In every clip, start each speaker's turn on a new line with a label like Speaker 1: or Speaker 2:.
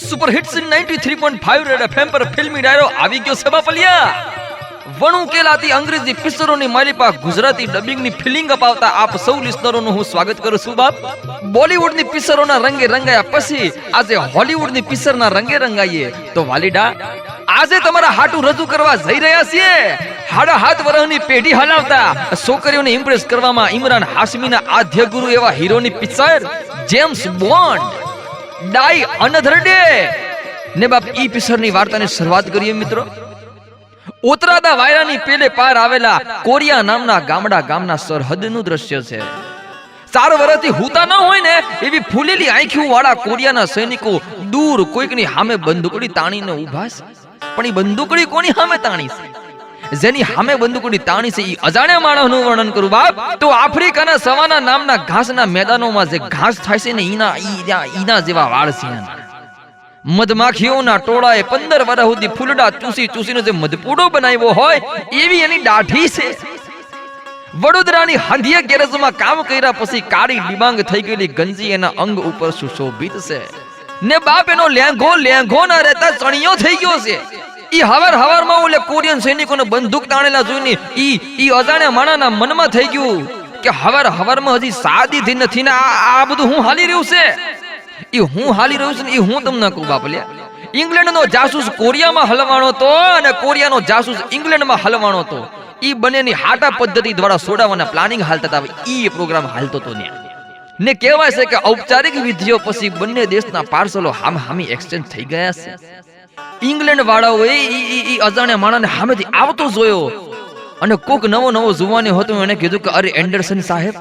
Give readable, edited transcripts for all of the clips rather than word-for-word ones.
Speaker 1: Super hits 93.5 red FM पर फिल्मी डायरो આવી ગયો છે બાપલિયા। વણુ કેલાતી અંગ્રેજી પિક્ચરોની માલિપા ગુજરાતી ડબિંગની ફિલિંગ અપાવતા આપ સૌ લિસનરોનું હું સ્વાગત કરું છું બાપ। બોલિવૂડની પિક્ચરોના રંગે રંગાયા પછી આજે હોલિવૂડની પિક્ચરના રંગે રંગાઈએ તો વાલીડા આજે તમારા હાટુ રજૂ કરવા જઈ રહ્યા છીએ હાડા હાથ વરહની પેઢી હલાવતા છોકરીઓને ઇમ્પ્રેસ કરવામાં ઇમરાન હાશમીના આદ્ય ગુરુ એવા હીરોની પિક્ચર જેમ્સ બોન્ડ ડાઈ અનધર ડે ને બાપ ઈ પિક્ચરની વાર્તાની શરૂઆત કરીએ મિત્રો। ઉતરાદા વાયરાની પેલે પાર આવેલા કોરિયા નામના ગામના સરહદનું દ્રશ્ય છે। 4 વર્ષથી હુતા ન હોય ને એવી ફૂલેલી આંખીઓ વાળા કોરિયાના સૈનિકો દૂર કોઈકની સામે બંદૂકડી તાણીને ઊભા છે। પણ ઈ બંદૂકડી કોની સામે તાણી છે? જેની સામે બંદૂકડી તાણી છે ઈ અજાણ્યા માણસનું વર્ણન કરું બાપ તો આફ્રિકાના સવાના નામના ઘાસના મેદાનોમાં જે ઘાસ થાય છે ને ઈના જેવા વાળ છે। મધમાખીઓના ટોળાએ 15 વર્ષ સુધી ફૂલડા ચૂસીને જે મધપૂડો બનાવ્યો હોય એવી એની દાઢી છે। વડોદરાની હાંધિયા ગેરેજમાં કામ કર્યા પછી કાળી ડિબાંગ થઈ ગયેલી ગંજી એના અંગ ઉપર સુશોભિત છે ને બાપ એનો લેંઘો ના રહેતા ચણિયો થઈ ગયો છે। ઈ હવારમાં ઓલે કોરિયન સૈનિકોને બંદૂક તાણેલા જોઈને ઈ અજાણ્યા માણાના મનમાં થઈ ગયું કે હવારમાં હજી સાદીથી નથી ને આ બધું હું હાલી રહ્યું છે। ઈ હું હાલી રહ્યું છે ને ઈ હું તમને કહું બાપલ્યા। ઇંગ્લેન્ડનો જાસૂસ કોરિયામાં હલવાણો તો અને કોરિયાનો જાસૂસ ઇંગ્લેન્ડમાં હલવાણો તો ઈ બંનેની હાટા પદ્ધતિ દ્વારા સોડાવાના પ્લાનિંગ હાલતા હતા। ઈ પ્રોગ્રામ હાલતો તો ને કહેવાય છે કે ઔપચારિક વિધિઓ પછી બંને દેશના પાર્સલો હામી એક્સચેન્જ થઈ ગયા છે। ઇંગ્લેન્ડ વાળાઓએ ઈ અજાણ્યા માણસને સામેથી આવતો જોયો અને કોક નવો જુવાની હતો એને કીધું કે અરે એન્ડરસન સાહેબ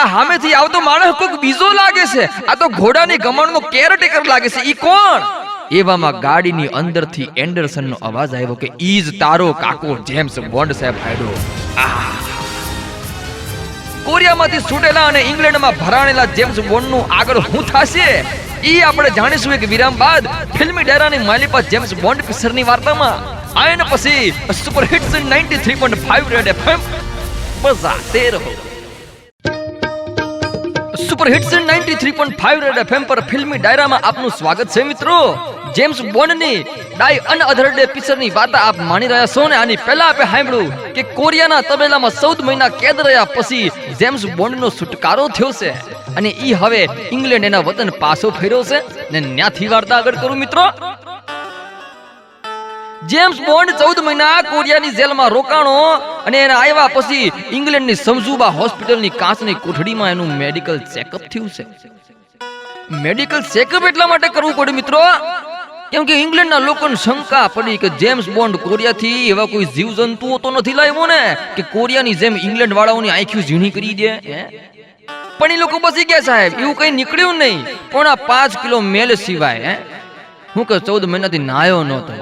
Speaker 1: આ સામેથી આવતો માણસ કોક બીજો લાગે છે, આ તો ઘોડાની ગમણનો કેરટેકર લાગે છે, ઈ કોણ? એવામાં ગાડીની અંદરથી એન્ડરસનનો અવાજ આવ્યો કે ઈ જ તારો કાકો જેમ્સ બોન્ડ સાહેબ હાડો। કોરિયામાંથી છૂટેલા અને ઇંગ્લેન્ડમાં ભરાણેલા જેમ્સ બોન્ડનું આગળ શું થશે ઈ આપણે જાણીશું એક વિરામ બાદ ફિલ્મી ડાયરાની માલિપા જેમ્સ બોન્ડ પિક્ચરની વાર્તામાં। આને પછી સુપર હિટ્સ 93.5 રેડ એફએમ બજાતે રહો। સુપર હિટ્સ 93.5 રેડ એફએમ પર ફિલ્મી ડાયરામાં આપનું સ્વાગત છે મિત્રો। જેમ્સ બોન્ડની ડાઈ અનઅધર ડે પિક્ચરની વાર્તા આપ માણી રહ્યા છો ને આની પહેલા આપણે સાંભળ્યું કે કોરિયાના તબેલામાં 14 મહિના કેદ રહ્યા પછી જેમ્સ બોન્ડનો છુટકારો થયો છે અને ઈ હવે ઇંગ્લેન્ડ એના વતન પાછો ફેર્યો છે ને ન્યાથી વાર્તા આગળ કરું મિત્રો। જેમ્સ બોન્ડ 14 મહિના કોરિયાની જેલમાં રોકાણો અને એના આવ્યા પછી ઇંગ્લેન્ડની સમજુબા હોસ્પિટલની કાચની કોઠડીમાં એનું મેડિકલ ચેકઅપ થયું છે। મેડિકલ ચેકઅપ એટલા માટે કરવું પડે મિત્રો કેમ કે ઇંગ્લેન્ડના લોકોને શંકા પડી કે જેમ્સ બોન્ડ કોરિયાથી એવા કોઈ જીવજંતુઓ તો નથી લાવ્યો ને કે કોરિયાની જેમ ઇંગ્લેન્ડ વાળાઓની આંખો ઝીણી કરી દે। પણ એ લોકો બસી ગયા સાહેબ, એવું કઈ નીકળ્યું નહીં। પણ આ 5 કિલો મેલ સિવાય હું કે 14 મહિનાથી નાયો નહોતો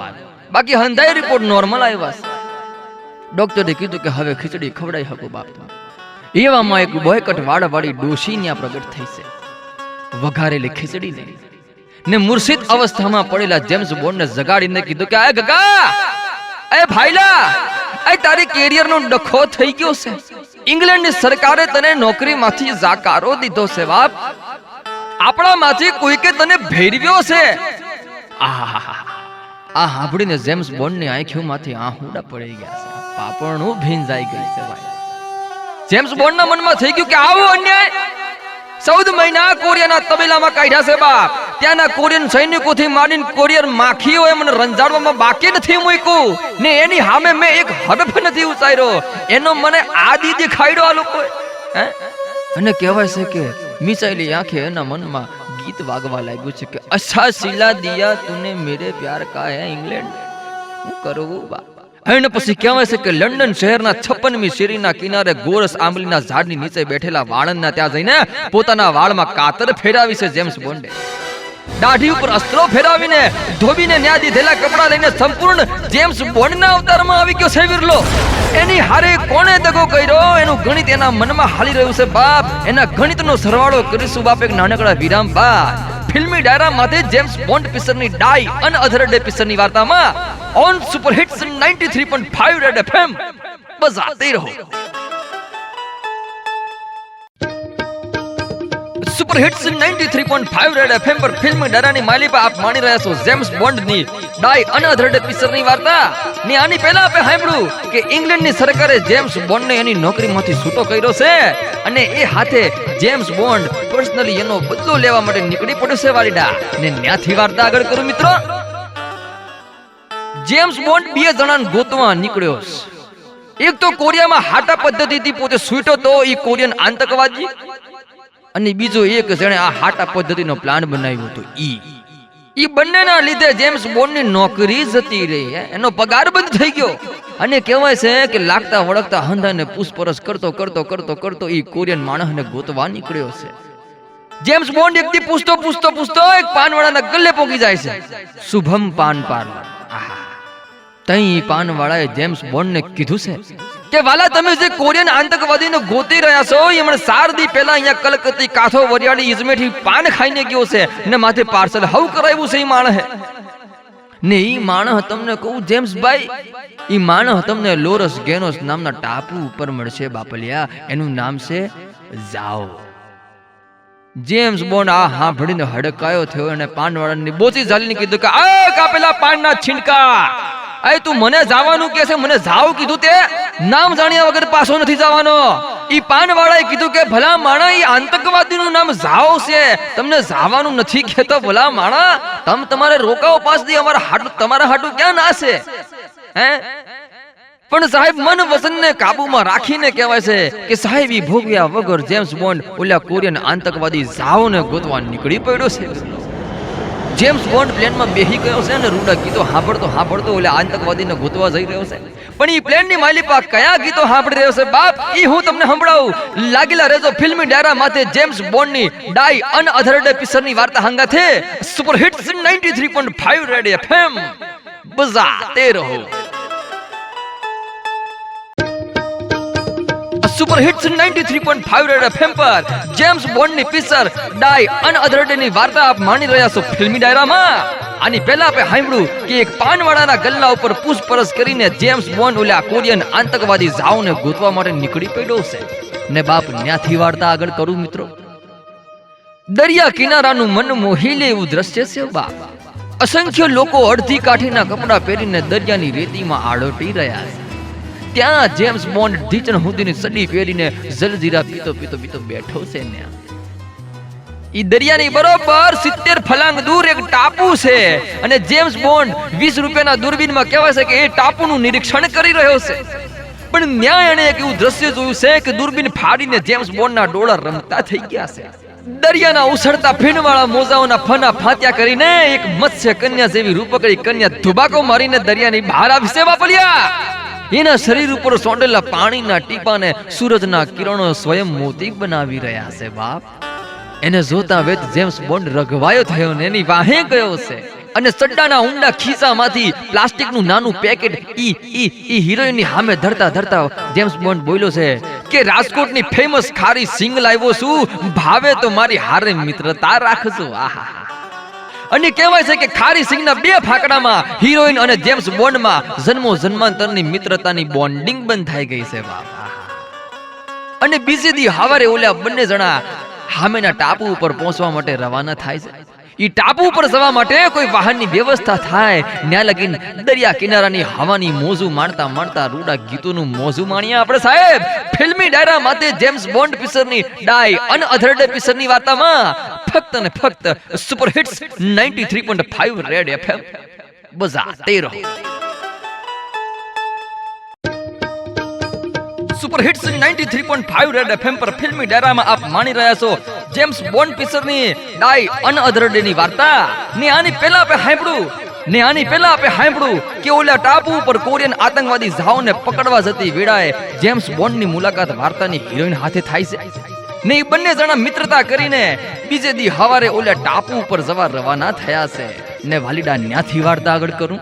Speaker 1: બાકી હંધાઈ રિપોર્ટ નોર્મલ આવ્યા છે। ડોક્ટરે કીધું કે હવે ખીચડી ખવડાઈ શકો બાપ। એવામાં એક બોયકટ વાળાવાળી ડોશી ત્યાં પ્રગટ થઈ છે વઘારેલી ખીચડી લઈ ને મૂર્છિત અવસ્થામાં પડેલા જેમ્સ બોન્ડને જગાડીને કીધું કે આ ગગા એ ભાઈલા એ તારી કેરિયરનો ડખો થઈ ગયો છે। ઇંગ્લેન્ડની સરકારે તને નોકરીમાંથી જાકારો દીધો છે બાપ। આપણામાંથી કોઈકે તને ભેરવ્યો છે। આ સાંભળીને જેમ્સ બોન્ડની આંખોમાંથી આંસુડા પડી ગયા છે, પાપણું ભીંજાઈ ગઈ છે ભાઈ। જેમ્સ બોન્ડના મનમાં થઈ ગયું કે આવો અન્યાય 14 મહિના કોરિયાના તબેલામાં કાઢ્યા છે બાપ। ત્યાંના કોરિયન સૈનિકોથી માંડીને કોરિયન માખીઓએ મને રંજાડવામાં બાકી નથી મૂક્યું ને એની સામે મેં એક હરફ નથી ઉચાર્યો, એનો મને આદિ દેખાડ્યો આ લોકોએ। અને કહેવાય છે કે મિસાઈલી આંખે એના મનમાં ગીત વાગવા લાગ્યું છે કે અચ્છા સિલા દિયા તુને મેરે પ્યાર કા હે ઇંગ્લેન્ડ, હું કરું બા। અને પછી કહેવાય છે કે લંડન શહેરના 56મી શેરીના કિનારે ગોરસ આંબલીના ઝાડની નીચે બેઠેલા વાળંદના ત્યાં જઈને પોતાના વાળમાં કાતર ફેરાવી છે જેમ્સ બોન્ડે। દાઢી ઉપર અસ્ત્રો ફેરાવીને ધોબીને ન્યા દીધેલા કપડા લઈને સંપૂર્ણ જેમ્સ બોન્ડના અવતારમાં આવી ગયો છે વિરલો। એની હારે કોણે દગો કર્યો એનું ગણિત એના મનમાં હાલી રહ્યું છે બાપ। એના ગણિતનો સરવાળો કરીશું બાપ એક નાનકડા વિરામ બાદ ફિલ્મી ડાયરામાંથી જેમ્સ બોન્ડ પિક્ચરની ડાઈ અનઅધર ડે પિક્ચરની વાર્તામાં on super hits 93.5 Red FM બજાતે રહો। સુપર હિટ્સ 93.5 રેડ એફએમ પર ફિલ્મ ડરાની માલિપા આપ માણી રહ્યા છો જેમ્સ બોન્ડ ની ડાઈ અનઅધર્ડ પિક્ચર ની વાર્તા ને આની પહેલા આપણે સાંભળ્યું કે ઇંગ્લેન્ડ ની સરકારે જેમ્સ બોન્ડ ને એની નોકરીમાંથી છૂટો કર્યો છે અને એ હાથે જેમ્સ બોન્ડ પર્સનલી એનો બદલો લેવા માટે નીકળી પડ્યો છે વાલીડા ને ન્યાથી વાર્તા આગળ કરું મિત્રો. જેમ્સ બોન્ડ બે જણાને ગોતવા નીકળ્યો. એક તો કોરિયામાં હાટા પદ્ધતિથી પોતે છૂટ્યો તો એ કોરિયન આતંકવાદી અને બીજો એક જણે આ હાટા પદ્ધતિનો પ્લાન બનાવ્યો હતો. ઈ બંનેના લીધે જેમ્સ બોન્ડની નોકરી જતી રહી, એનો પગાર બંધ થઈ ગયો અને કહેવાય છે કે લાગતા વળગતા હંધાને પૂછપરછ કરતો કરતો કરતો કરતો ઈ કોરિયન માણસને ગોતવા નીકળ્યો છે. જેમ્સ બોન્ડ એકથી પૂછતો એક પાનવાળાના ગલ્લે પહોંચી જાય છે. શુભમ પાન પાર્લર. તઈ પાનવાળાએ જેમ્સ બોન્ડને કીધું છે કે વાલા તમે જે કોરિયન આતંકવાદીને ગોતી રહ્યા છો એ મને 4 દી પહેલા અહીંયા કલકત્તી કાથો વરિયાળી ઇઝમેથી પાન ખાઈને ગયો છે ને માથે પાર્સલ હવ કરાવ્યું છે. ઈ માણસે ને ઈ માણસ તમને કહું જેમ્સ ભાઈ, ઈ માણસ તમને લોરસ ગેનોસ નામના ટાપુ ઉપર મળશે બાપલિયા. એનું નામ છે જાઓ. જેમ્સ બોન્ડ આ સાંભળીને હડકાયો થયો અને પાનવાળાની બોચી ઝાલીને કીધું કે આ કાપેલા પાનના છીણકા, અરે તું મને જવાનું કે છે, મને જાવ કીધું તે નામ જાણ્યા વગર પાછો નથી જવાનો. ઈ પાનવાળાએ કીધું કે ભલા માણા ઈ આતંકવાદીનું નામ જાવ છે, તમને જવાનું નથી કહેતો. ભલા માણા તમ તમારે રોકાઓ પાસ દી, અમારા હાટું તમારા હાટું ક્યાં નાશે હે? પણ સાહેબ મન વસનને કાબુમાં રાખીને કહેવાય છે કે સાહેબ ઈ ભોગવ્યા વગર જેમ્સ બોન્ડ ઓલા કોરિયન આતંકવાદી જાવને ગોતવા નીકળી પડ્યો છે. જેમ્સ બોન્ડ પ્લેનમાં બેહી ગયો છે અને રૂડા ગીતો સાંભળતો ઓલા આતંકવાદીને ગોતવા જઈ રહ્યો છે. પણ ઈ પ્લેનની માલિપા કયા ગીતો સાંભળી રહ્યો છે બાપ ઈ હું તમને સંભળાવું. લાગેલા રહેજો ફિલ્મી ડાયરા માથે જેમ્સ બોન્ડની ડાઈ અનઅધર્ડ પિક્ચરની વાર્તા હંગાથે સુપર હિટ્સ 93.5 રેડ એફએમ બજાતે રહો. સુપર હિટ્સ 93.5 રેડ એફએમ પર જેમ્સ બોન્ડની પિક્ચર ડાઈ અનઅધર્ડ ની વાર્તા આપ માણી રહ્યા છો ફિલ્મી ડાયરામાં. આની પહેલા આપણે સાંભળ્યું કે એક પાનવાળાના ગલ્લા ઉપર પૂછપરછ કરીને જેમ્સ બોન્ડ ઓલા કોરિયન આતંકવાદી જાવને ગોતવા માટે નીકળી પડ્યો છે ને બાપ ન્યાથી વાર્તા આગળ કરું મિત્રો. દરિયા કિનારાનું મન મોહી લે એવું દ્રશ્ય છે બાપ. અસંખ્ય લોકો અડધી કાઠીના કપડા પહેરીને દરિયાની રેતીમાં આડોટી રહ્યા છે. ત્યાં જેમ્સ બોન્ડ ઢીચણ હુંદીની સડી પહેરીને જલજીરા પીતો બેઠો છે ને ઈ દરિયાની બરોબર 70 ફલાંગ દૂર એક ટાપુ છે અને જેમ્સ બોન્ડ 20 રૂપિયાના દૂરબીનમાં કહેવાય છે કે એ ટાપુનું નિરીક્ષણ કરી રહ્યો છે. પણ ન્યાય એને એક એવું દ્રશ્ય જોયું છે કે દૂરબીન ફાડીને જેમ્સ બોન્ડના ડોળા રમતા થઈ ગયા છે. દરિયાના ઉછળતા ફીણવાળા મોજાઓના ફના ફાત્યા કરીને એક મત્સ્ય કન્યા જેવી રૂપકડી કન્યા ધુબાકો મારીને દરિયાની બહાર આવી છે બાપલિયા. એના શરીર ઉપર સોંડેલા પાણીના ટીપાને સૂરજના કિરણો સ્વયં મોતી બનાવી રહ્યા છે બાપ. એને જોતા વેત જેમ્સ બોન્ડ રઘવાયો થયો ને એની વાહે ગયો છે અને સડ્ડાના ઊંડા ખીચામાંથી પ્લાસ્ટિકનું નાનું પેકેટ ઈ હિરોઈનની સામે ધરતા જેમ્સ બોન્ડ બોલ્યો છે કે રાજકોટની ફેમસ ખારી સિંગ લાવ્યો છું, ભાવે તો મારી હારે મિત્રતા રાખજો. આહા. અને કહેવાય છે કે ખારી સિંગના 2 ફાકડામાં હિરોઈન અને જેમ્સ બોન્ડમાં જન્મો જન્માંતરની મિત્રતાની બોન્ડિંગ બંધ થઈ ગઈ છે બાપ. અને બીજે દી હવારે ઓલા બંને જણા હામેના ટાપુ ઉપર પહોંચવા માટે રવાના થાય છે. ઈ ટાપુ ઉપર જવા માટે કોઈ વાહનની વ્યવસ્થા થાય ન્યા લગીન દરિયા કિનારાની હવાની મોજું માણતા રૂડા ગીતોનું મોજું માણ્યા આપણે સાહેબ. ફિલ્મી ડાયરા માટે જેમ્સ બોન્ડ પિક્ચરની ડાઈ અનઅધર્ડ પિક્ચરની વાર્તામાં ફક્ત ને ફક્ત સુપર હિટ્સ 93.5 રેડ એફએમ બજાતે રહો. સુપર હિટ્સ 93.5 રેડ એફએમ પર ફિલ્મી ડાયરામાં આપ માણી રહ્યા છો જેમ્સ બોન્ડ પિક્ચરની ડાઈ અનઅધર્ડ ની વાર્તા. ને આની પહેલા આપણે સાંભળ્યું કે ઓલા ટાપુ ઉપર કોરિયન આતંકવાદી જાવને પકડવા જતી વેળાએ જેમ્સ બોન્ડની મુલાકાત વાર્તાની હિરોઈન હાથે થાય છે ને એ બંને જણા મિત્રતા કરીને બીજે દી હવારે ઓલા ટાપુ ઉપર જવા રવાના થયા છે ને વાલીડા ન્યાથી વાર્તા આગળ કરું.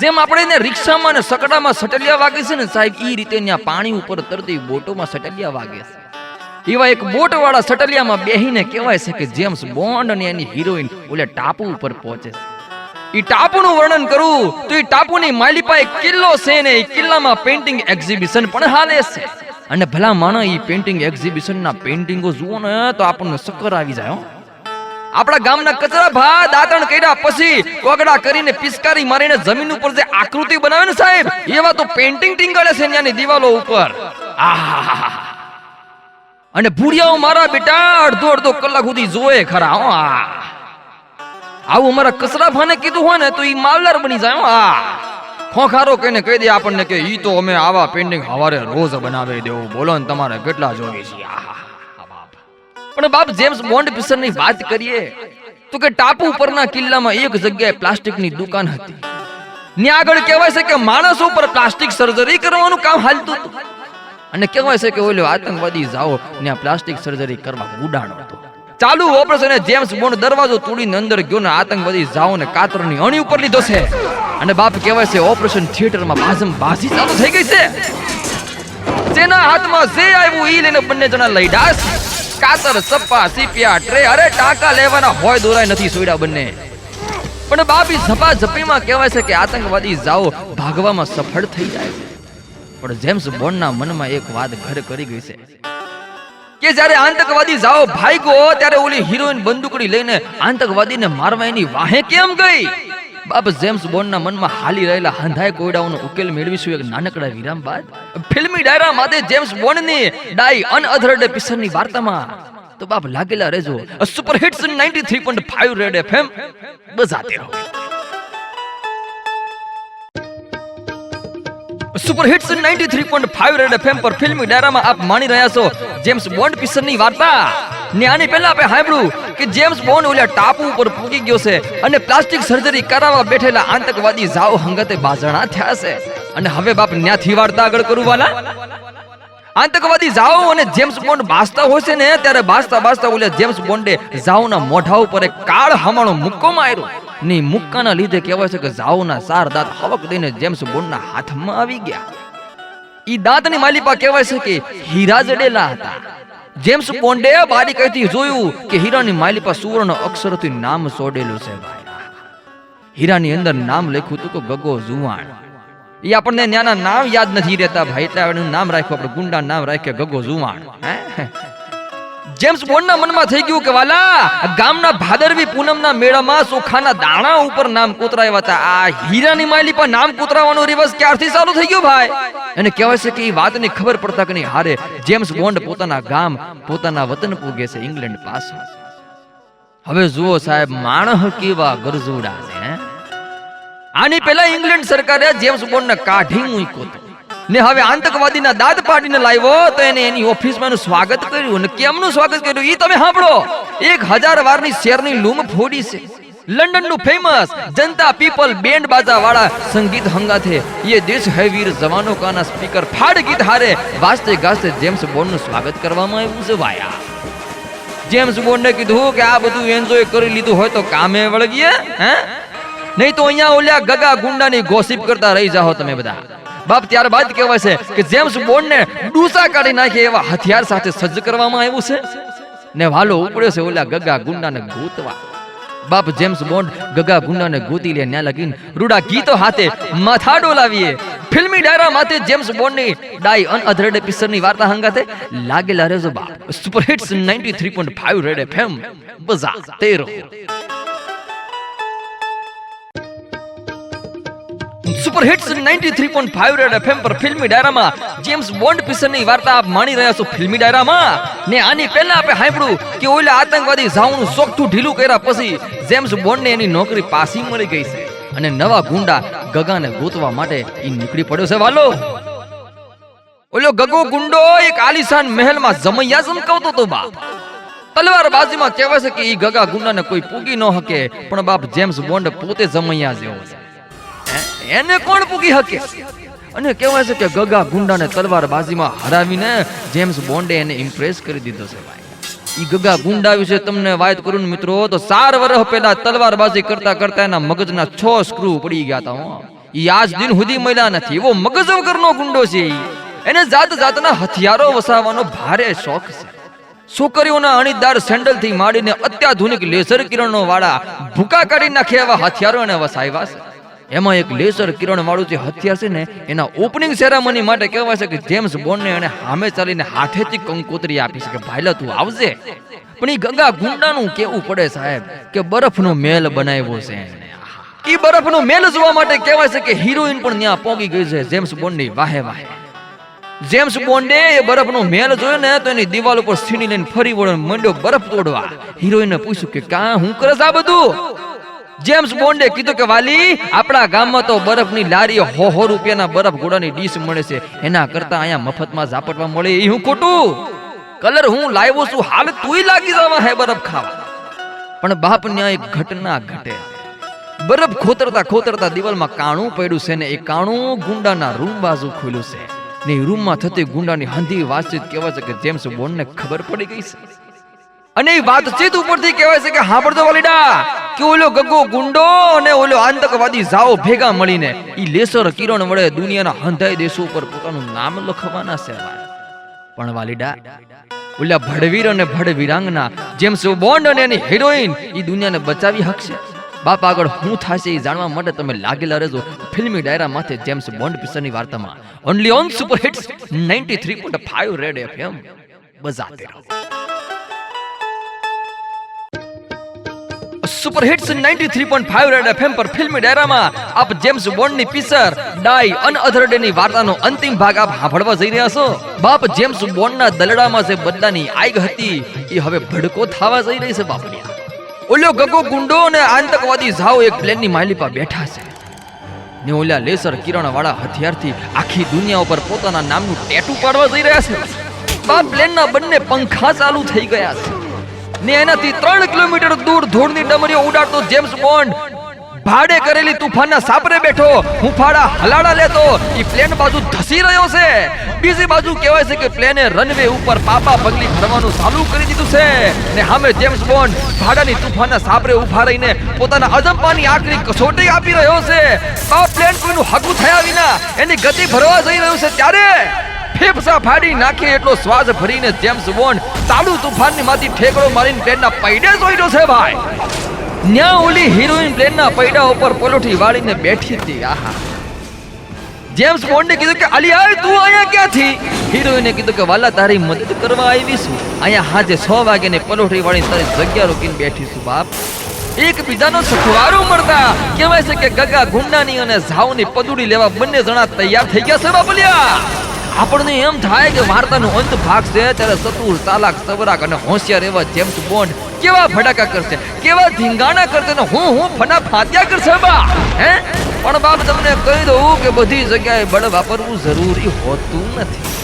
Speaker 1: જેમ આપણે એને રિક્ષામાં ને સકડામાં સટલિયા વાગે છે ને સાહેબ ઈ રીતે ત્યાં પાણી ઉપર તરતી બોટોમાં સટલિયા વાગે છે. એવા એક બોટ વાળા સટલિયામાં બેહીને કહેવાય છે કે જેમ્સ બોન્ડ અને એની હિરોઈન ઓલે ટાપુ ઉપર પહોંચે છે. ઈ ટાપુનું વર્ણન કરું તો ઈ ટાપુની માલિપા એક કિલ્લો છે ને ઈ કિલ્લામાં પેઇન્ટિંગ એક્ઝિબિશન પણ હાલે છે. અને ભલા માણસ ઈ પેઇન્ટિંગ એક્ઝિબિશન ના પેઇન્ટિંગો જુઓ ને તો આપણને ચક્કર આવી જાય હો. આપણા ગામના કચરા ભા દાંતણ કર્યા પછી કોગડા કરીને પિચકારી મારીને જમીન ઉપર જે આકૃતિ બનાવે ને સાહેબ, એવા તો પેઇન્ટિંગ ટીંગાડે છે ત્યાંની દિવાલો ઉપર. આહા, અને ભૂરિયાઓ મારા બેટા અડધો કલાક સુધી જોવે ખરા હો. આવું અમારા કચરા ભાને કીધું હોય ને તો ઈ માલદાર બની જાય હો. ખોખારો કહીને કહી દે આપણને કે ઈ તો અમે આવા પેઇન્ટિંગ હવારે રોજ બનાવી દેવું. બોલો ને તમારે કેટલા જોગી છે. પણ બાપ જેમ્સ બોન્ડ પિક્ચરની વાત કરીએ તો કે ટાપુ પરના કિલ્લામાં એક જગ્યાએ પ્લાસ્ટિકની દુકાન હતી. ત્યાં આગળ કહેવાય છે કે માણસ ઉપર પ્લાસ્ટિક સર્જરી કરવાનું કામ હાલતું હતું. અને કહેવાય છે કે ઓલો આતંકવાદી જાઓ ત્યાં પ્લાસ્ટિક સર્જરી કરવા ઉડાડો હતો. ચાલુ ઓપરેશન જેમ્સ બોન્ડ દરવાજો તોડીને અંદર ગયો ને આતંકવાદી જાઓ ને કાતરની અણી ઉપર લીધો છે. અને બાપ કહેવાય છે ઓપરેશન થિયેટરમાં બાજી ચાલુ થઈ ગઈ છે. જેના હાથમાં જે આવ્યું ઈ લઈને બંને જણા લઈડાસ. કાતર, સપ્પા, સીપિયા, ટ્રે, અરે ટાંકા લેવાના હોય દોરાય નથી સોયડા બંને. પણ બાપી ઝપા ઝપીમાં કહેવાય છે કે આતંકવાદી જાઓ ભાગવામાં સફળ થઈ જાય છે. પણ જેમ્સ બોન્ડના મનમાં એક વાત ઘર કરી ગઈ છે કે જ્યારે આતંકવાદી જાઓ ભાગ્યો ત્યારે ઓલી હિરોઈન બંદૂકડી લઈને આતંકવાદીને મારવા એની વાહે કેમ ગઈ? બાપ જેમ્સ બોન્ડના મનમાં હાલી રહેલા હંધાય કોયડાઓનો ઉકેલ મેળવીશું એક નાનકડા વિરામ બાદ. ફિલ્મી ડાયરા માટે જેમ્સ બોન્ડની ડાઈ અનઅધર્ડ પિક્ચરની વાર્તામાં તો બાપ લાગેલા રહેજો. સુપર હિટ્સ 93.5 રેડ એફએમ બજાતે રહો. સુપર હિટ્સ 93.5 રેડ એફએમ પર ફિલ્મી ડાયરામાં આપ માણી રહ્યા છો જેમ્સ બોન્ડ પિક્ચરની વાર્તા. ને આની પહેલા આપણે સાંભળ્યું કે જેમ્સ બોન્ડ ઓલા ટાપુ ઉપર પૂગી ગયો છે અને પ્લાસ્ટિક સર્જરી કરાવવા બેઠેલા આતંકવાદી જાઓ હંગતે બાજણા થયા છે. અને હવે બાપ ન્યાથી વાર્તા આગળ કરું વાલા. આતંકવાદી જાઓ અને જેમ્સ બોન્ડ બાસતા હોય છે ને ત્યારે બાસતા ઓલા જેમ્સ બોન્ડે જાઓના મોઢા ઉપર એક કાળ હમાણો મુક્કો માર્યો. ની મુક્કાના લીધે કહેવાય છે કે જાઓના 4 દાંત હવક દઈને જેમ્સ બોન્ડના હાથમાં આવી ગયા. ઈ દાંતની માલિપા કહેવાય છે કે હીરા જડેલા હતા. જેમ્સ બોન્ડે બારીકાઈથી જોયું કે હીરાની માલિપા સુવર્ણ અક્ષરથી નામ સોડેલું છે. હીરાની અંદર નામ લખ્યું હતું કે ગગો જુવાણ. એ આપણને ન્યાના નામ યાદ નથી રહેતા ભાઈ, એટલે એનું નામ રાખ્યું આપણે ગુંડા નામ રાખ્યું ગગો જુવાણ. જેમ્સ બોન્ડના મનમાં થઈ ગયું કે વાલા ગામના ભાદરવી પૂનમના મેળામાં ચોખાના દાણા ઉપર નામ કોતરાવ્યા હતા. આ હીરાની માલિપા નામ કોતરાવાનો રિવાજ ક્યારથી ચાલુ થઈ ગયો ભાઈ? અને કહેવાય છે કે એ વાતની ખબર પડતા કે નહીં હારે જેમ્સ બોન્ડ પોતાના ગામ પોતાના વતન પૂગે છે ઇંગ્લેન્ડ પાસે. હવે જુઓ સાહેબ માણસ કેવા ગરજુડા છે. આની પહેલા ઇંગ્લેન્ડ સરકારે જેમ્સ બોન્ડને કાઢી મૂક્યો હતો ને હવે આતંકવાદીના દાંત પાડીને લાવ્યો તો એને એની ઓફિસમાં સ્વાગત કર્યું. અને કેમનું સ્વાગત કર્યું ઈ તમે સાંભળો. 1000 વારની શેરની લૂમ ફોડી છે. લંડનનું ફેમસ જનતા પીપલ બેન્ડ બાજા વાળા સંગીત હંગાથે ये देश है वीर जवानों का ना સ્પીકર ફાડ ગીત હારે વાજતે ગાજતે જેમ્સ બોન્ડનું સ્વાગત કરવામાં આવ્યું છે વાયા. જેમ્સ બોન્ડે કીધું કે આ બધું એન્જોય કરી લીધું હોય તો કામે વળગીએ હે, નહીં તો અહીંયા ઓલ્યા ગગા ગુંડાની ગોસિપ કરતા રહી જાઓ તમે બધા. બાપ ત્યારબાદ કહેવાય છે કે જેમ્સ બોન્ડને ડૂસા કાઢી નાખે એવા હથિયાર સાથે સજ્જ કરવામાં આવ્યું છે ને વાલો ઉપડ્યો છે ઓલા ગગા ગુંડાને ગોતવા. બાપ જેમ્સ બોન્ડ ગગા ગુંડાને ગોતી લે ન્યા લગીન રૂડા ગીતો હાથે માથા ડોલાવીએ. ફિલ્મી ડાયરા માથે જેમ્સ બોન્ડની ડાઈ અનઅધર્ડ પિક્ચરની વાર્તા હંગાતે લાગેલા રહેજો બાપ. સુપર હિટ્સ 93.5 રેડ એફએમ બજાતે રહો. સુપર હિટ્સ 93.5 રેડ એફએમ પર ફિલ્મી ડાયરામાં જેમ્સ બોન્ડ પિક્ચરની વાર્તા આપ માણી રહ્યા છો ફિલ્મી ડાયરામાં. ને આની પહેલા આપણે સાંભળ્યું કે ઓલા આતંકવાદી ઝાઉનું સોગઠું ઢીલું કર્યા પછી જેમ્સ બોન્ડને એની નોકરી પાછી મળી ગઈ છે અને નવા ગુંડા ગગાને ગોતવા માટે ઈ નીકળી પડ્યો છે વાલો. ઓલો ગગો ગુંડો એક આલીશાન મહેલમાં જમૈયા જમકાવતો હતો બાપ. તલવારબાજીમાં કહેવાય છે કે ઈ ગગા ગુંડાને કોઈ પૂગી ન શકે, પણ બાપ જેમ્સ બોન્ડ પોતે જમૈયા જેવો છે, એને કોણ પૂગી શકે? અને કહેવાય છે કે ગગા ગુંડાને તલવારબાજીમાં હરાવીને જેમ્સ બોન્ડે એને ઇમ્પ્રેસ કરી દીધો છે ભાઈ. ઈ ગગા ગુંડા વિશે તમને વાત કરું ને મિત્રો તો 4 વર્ષ પહેલા તલવારબાજી કરતા એના મગજના 6 સ્ક્રૂ પડી ગયા હતા. ઈ આજ દિન સુધી મળ્યા નથી. એવો મગજ વગરનો ગુંડો છે. એને જાતના હથિયારો વસાવવાનો ભારે શોખ છે. છોકરીઓના અણીદાર સેન્ડલ થી માંડીને અત્યાધુનિક લેસર કિરણો વાળા ભૂકા કાઢી નાખે એવા હથિયારો એને વસાવ્યા છે. એમાં એક લેસર કિરણ વાળું જે હથિયાર છે ને એના ઓપનિંગ સેરેમની માટે કહેવાય છે કે જેમ્સ બોન્ડને એને સામે ચાલીને હાથેથી કંકોત્રી આપી છે કે ભાઈલા તું આવજે. પણ એ ગંગા ગુંડાનું કેવું પડે સાહેબ કે બરફનો મહેલ બનાવ્યો છે. એ બરફનો મહેલ જોવા માટે કહેવાય છે કે હિરોઈન પણ ત્યાં પહોંચી ગઈ છે જેમ્સ બોન્ડની વાહે વાહે. જેમ્સ બોન્ડે એ બરફનો મહેલ જોયો ને તો એની દિવાલ ઉપર સીડી લઈને ફરી વળો મંડ્યો બરફ તોડવા. હિરોઈનને પૂછ્યું કે કા હું કરે છે આ બધું? જેમ્સ બોન્ડે કીધું કે વાલી આપણા ગામમાં તો બરફની લારી 100 રૂપિયાના બરફ ગોળાની ડીશ મળે છે, એના કરતા અહીંયા મફતમાં ઝાપટવા મળે એ હું ખોટું? કલર હું લાવ્યો છું હાલ તુંય લાગી જવા હે બરફ ખાવા. પણ બાપ ન્યા એક ઘટના ઘટે. બરફ ખોતરતા ખોતરતા દિવાલમાં કાણું પડ્યું છે ને એ કાણું ગુંડાના રૂમ બાજુ ખુલ્યું છે ને એ રૂમમાં થતી ગુંડાની હંધી વાતચીત કહેવાય છે કે જેમ્સ બોન્ડને ખબર પડી ગઈ છે. અને એ વાતચીત ઉપરથી કહેવાય છે કે સાંભળજો વાલીડા કે ઓલો ગગો ગુંડો અને ઓલો આતંકવાદી જાઓ ભેગા મળીને ઈ લેસર કિરણ વડે દુનિયાના હંધાઈ દેશો ઉપર પોતાનું નામ લખવાના છે. પણ વાલીડા ઓલા ભડવીર અને ભડવીરાંગના જેમ્સ બોન્ડ અને એની હિરોઈન ઈ દુનિયાને બચાવી શકશે? બાપ આગળ શું થશે એ જાણવા માટે તમે લાગેલા રહેજો ફિલ્મી ડાયરા માથે જેમ્સ બોન્ડ પિક્ચરની વાર્તામાં. Only on super hits 93.5 red FM બજાતે રહો. सुपर हिट्स 93.5 रेड एफएम पर फिल्मी डायराમાં આપ જેમ્સ બોન્ડની પિક્ચર ડાઈ અનઅધર ડે ની વાર્તાનો અંતિમ ભાગ આપ સાંભળવા જઈ રહ્યા છો. બાપ જેમ્સ બોન્ડના દલડામાં જે બદલાની આગ હતી એ હવે ભડકો થવા જઈ રહી છે બાપડિયા. ઓલો ગગો ગુંડો અને આતંકવાદી જાઓ એક પ્લેનની માલી પર બેઠા છે ને ઓલા લેસર કિરણ વાળા હથિયારથી આખી દુનિયા ઉપર પોતાના નામનું ટેટુ પાડવા જઈ રહ્યા છે. બાપ પ્લેનના બંને પંખા ચાલુ થઈ ગયા છે ને એનાથી 3 કિલોમીટર દૂર ધૂળની ડમરીઓ ઉડાડતો જેમ્સ બોન્ડ ભાડે કરેલી તુફાનના સાપરે બેઠો હુંફાડા હલાડા લેતો ઈ પ્લેન બાજુ ધસી રહ્યો છે. બીજી બાજુ કહેવાય છે કે પ્લેને રનવે ઉપર પાપા પગલી ભરવાનું ચાલુ કરી દીધું છે ને સામે જેમ્સ બોન્ડ ભાડાની તુફાનના સાપરે ઊભા રહીને પોતાના અજંપાની આખરી કસોટી આપી રહ્યો છે. આ પ્લેન કોઈનું હગું થયા વિના એની ગતિ ભરવા જઈ રહ્યું છે ત્યારે ફેફસા ફાડી નાખે એટલો શ્વાસ ભરીને જેમ્સ બોન્ડ ચાલુ તુફાનની માંથી ઠેકડો મારીને પ્લેનના પૈડે જોઈડો છે ભાઈ. ન્યા ઓલી હિરોઈન પ્લેનના પૈડા ઉપર પલોઠી વાળીને બેઠી હતી. આહા. જેમ્સ બોન્ડે કીધું કે અલિયા તું અહીંયા ક્યાંથી? હિરોઈને કીધું કે વાલા તારી મદદ કરવા આવી છું. અહીંયા હાજે 6 વાગે ને પલોઠી વાળીને તારી જગ્યા રોકીને બેઠી છું બાપ. એકબીજાનો સથવારો મળતા કહેવાય છે કે ગગા ગુંડાની અને ઝાવની પદુડી લેવા બંને જણા તૈયાર થઈ ગયા છે બાપલિયા. આપણને એમ થાય કે વાર્તાનો અંત ભાગ છે ત્યારે ચતુર ચાલાક સવરાક અને હોશિયાર એવા જેમ્સ બોન્ડ કેવા ફટાકા કરશે, કેવા ધીંગાણા કરશે ને હું ફના ફાત્યા કરશે બા. હે પણ બાપ તમને કહી દઉં કે બધી જગ્યાએ બળ વાપરવું જરૂરી હોતું નથી.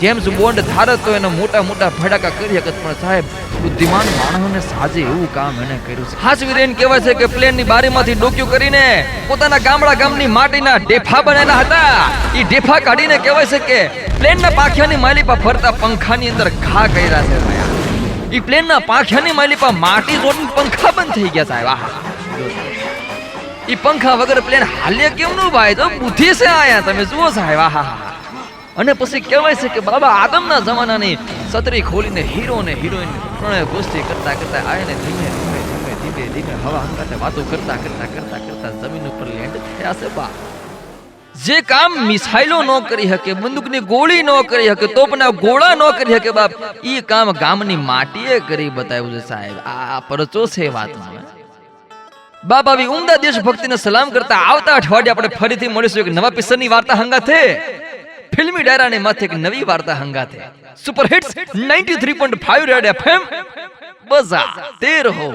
Speaker 1: જેમ્સ બોન્ડ ધારત તો એને મોટા મોટા ફટાકા કરી શકત પણ સાહેબ બુદ્ધિમાન માણસોને સાજે એવું કામ એને કર્યું છે. હાસવીરેન કહેવાય છે કે પ્લેનની બારીમાંથી ડોક્યું કરીને પોતાના ગામની માટીના ઢેફા બનેલા હતા. ઈ ઢેફા કાઢીને કહેવાય છે કે પ્લેનના પાંખિયાની માલી પર ફરતા પંખાની અંદર ઘા કર્યા છે. ઈ પ્લેનના પાંખિયાની માલી પર માટી જોડીને પંખા બંધ થઈ ગયા સાહેબ. આહા. ઈ પંખા વગર પ્લેન હાલે કેમનું ભાઈ? તો બુદ્ધિ છે આયા તમે જુઓ સાહેબ. આહા. અને પછી કહેવાય છે કે બાબા આદમના જમાનાની છત્રી ખોલીને હીરો અને હિરોઈન પ્રણય ગોષ્ઠી કરતા કરતા આયને ધીમે ધીમે હવા હંગાતે વાતો કરતા જમીન ઉપર લેન્ડ થયા છે બા. જે કામ મિસાઇલો ન કરી શકે, બંદૂકની ગોળી ન કરી શકે, તોપના ગોળા ન કરી શકે બાપ, ઈ કામ ગામની માટીએ કરી બતાવ્યું છે સાહેબ. આ પરચો છે વાતમાં. બાપ આવી ઉમદા દેશભક્તિને સલામ કરતા આવતા અઠવાડિયે આપણે ફરીથી મળીશું એક નવા પિક્ચરની વાર્તા હંગાથે. ફિલ્મી ડાયરાની માથે એક નવી વાર્તા હંગાથે. સુપર હિટ્સ 93.5 રેડ એફએમ બજાતે રહો.